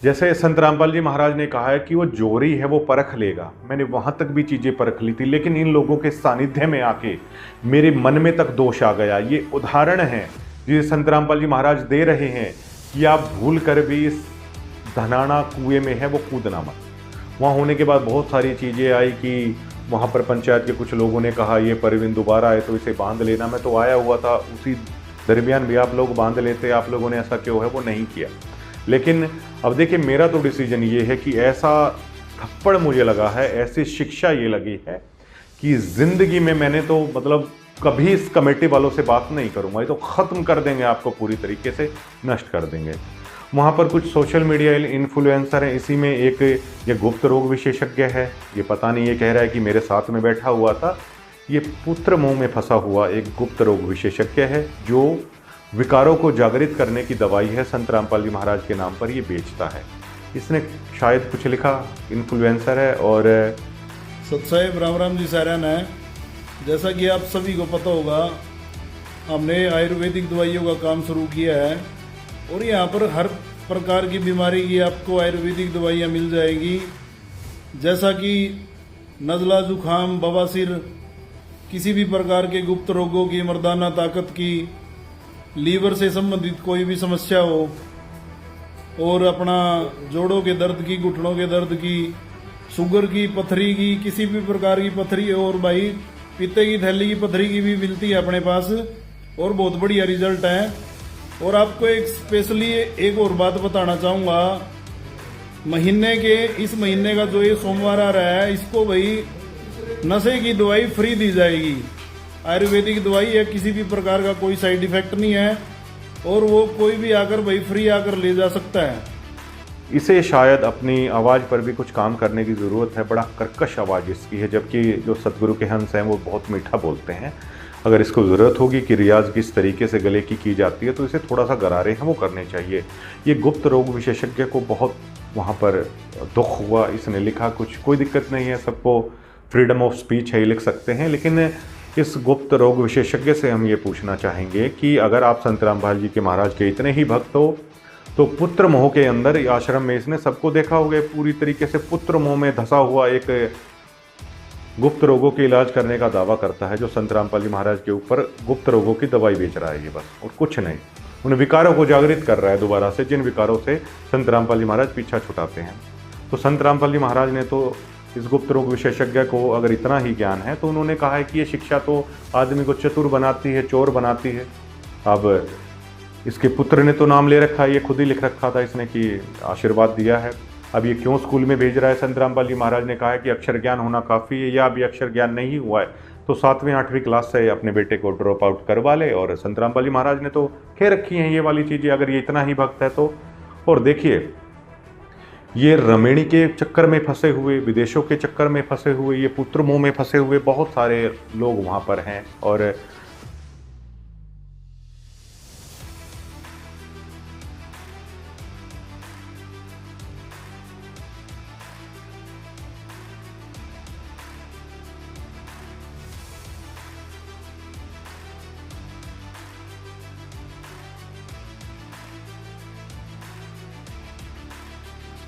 जैसे संत रामपाल जी महाराज ने कहा है कि वो जोरी है वो परख लेगा, मैंने वहाँ तक भी चीज़ें परख ली थी, लेकिन इन लोगों के सानिध्य में आके मेरे मन में तक दोष आ गया। ये उदाहरण है जिसे संत रामपाल जी महाराज दे रहे हैं कि आप भूल कर भी इस धनाना कुएं में है वो कूदना मत। वहाँ होने के बाद बहुत सारी चीज़ें आई कि वहाँ पर पंचायत के कुछ लोगों ने कहा ये परवीन दोबारा आए तो इसे बांध लेना। मैं तो आया हुआ था, उसी दरमियान भी आप लोग बांध लेते, आप लोगों ने ऐसा क्यों है वो नहीं किया। लेकिन अब देखिए मेरा तो डिसीजन ये है कि ऐसा थप्पड़ मुझे लगा है, ऐसी शिक्षा ये लगी है कि ज़िंदगी में मैंने तो मतलब कभी इस कमेटी वालों से बात नहीं करूँगा, ये तो ख़त्म कर देंगे, आपको पूरी तरीके से नष्ट कर देंगे। वहाँ पर कुछ सोशल मीडिया इन्फ्लुएंसर हैं, इसी में एक ये गुप्त रोग विशेषज्ञ है, ये पता नहीं ये कह रहा है कि मेरे साथ में बैठा हुआ था, ये पुत्र मोह में फंसा हुआ एक गुप्त रोग विशेषज्ञ है जो विकारों को जागृत करने की दवाई है संत रामपाल जी महाराज के नाम पर ये बेचता है। इसने शायद कुछ लिखा, इन्फ्लुएंसर है। और सतसाहिब राम राम जी सारायण है। जैसा कि आप सभी को पता होगा, हमने आयुर्वेदिक दवाइयों का काम शुरू किया है और यहाँ पर हर प्रकार की बीमारी की आपको आयुर्वेदिक दवाइयाँ मिल जाएगी। जैसा कि नज़ला, जुखाम, बवासीर, किसी भी प्रकार के गुप्त रोगों की, मर्दाना ताकत की, लीवर से संबंधित कोई भी समस्या हो, और अपना जोड़ों के दर्द की, घुटनों के दर्द की, शुगर की, पथरी की, किसी भी प्रकार की पथरी, और भाई पीते की थैली की पथरी की भी मिलती है अपने पास और बहुत बढ़िया रिजल्ट है। और आपको एक स्पेशली एक और बात बताना चाहूँगा, इस महीने का जो ये सोमवार आ रहा है, इसको भाई नशे की दवाई फ्री दी जाएगी। आयुर्वेदिक दवाई है, किसी भी प्रकार का कोई साइड इफेक्ट नहीं है और वो कोई भी आकर भाई फ्री आकर ले जा सकता है। इसे शायद अपनी आवाज़ पर भी कुछ काम करने की ज़रूरत है, बड़ा कर्कश आवाज़ इसकी है, जबकि जो सतगुरु के हंस हैं वो बहुत मीठा बोलते हैं। अगर इसको ज़रूरत होगी कि रियाज किस तरीके से गले की जाती है तो इसे थोड़ा सा गरारे हैं वो करने चाहिए। ये गुप्त रोग विशेषज्ञ को बहुत वहाँ पर दुख हुआ, इसने लिखा, कुछ कोई दिक्कत नहीं है, सबको फ्रीडम ऑफ स्पीच है, ये लिख सकते हैं। लेकिन इस गुप्त रोग विशेषज्ञ से हम ये पूछना चाहेंगे कि अगर आप संत रामपाल जी के महाराज के इतने ही भक्त हो तो पुत्र मोह के अंदर आश्रम में इसने सबको देखा होगा, पूरी तरीके से पुत्र मोह में धंसा हुआ एक गुप्त रोगों के इलाज करने का दावा करता है, जो संत रामपाल जी महाराज के ऊपर गुप्त रोगों की दवाई बेच रहा है ये बस, और कुछ नहीं। उन विकारों को जागृत कर रहा है दोबारा से, जिन विकारों से संत रामपाल जी महाराज पीछा छुटाते हैं। तो संत रामपाल जी महाराज ने तो इस गुप्त रोग विशेषज्ञ को अगर इतना ही ज्ञान है तो उन्होंने कहा है कि ये शिक्षा तो आदमी को चतुर बनाती है, चोर बनाती है। अब इसके पुत्र ने तो नाम ले रखा है, ये खुद ही लिख रखा था इसने कि आशीर्वाद दिया है। अब ये क्यों स्कूल में भेज रहा है? संत रामपाल जी महाराज ने कहा है कि अक्षर ज्ञान होना काफ़ी है, या अभी अक्षर ज्ञान नहीं हुआ है तो 7वीं 8वीं क्लास से अपने बेटे को ड्रॉप आउट करवा ले। और संत रामपाल जी महाराज ने तो कह रखी हैं ये वाली चीज़ें, अगर ये इतना ही भक्त है तो। और देखिए ये रमेणी के चक्कर में फंसे हुए, विदेशों के चक्कर में फंसे हुए, ये पुत्र मोह में फंसे हुए बहुत सारे लोग वहाँ पर हैं। और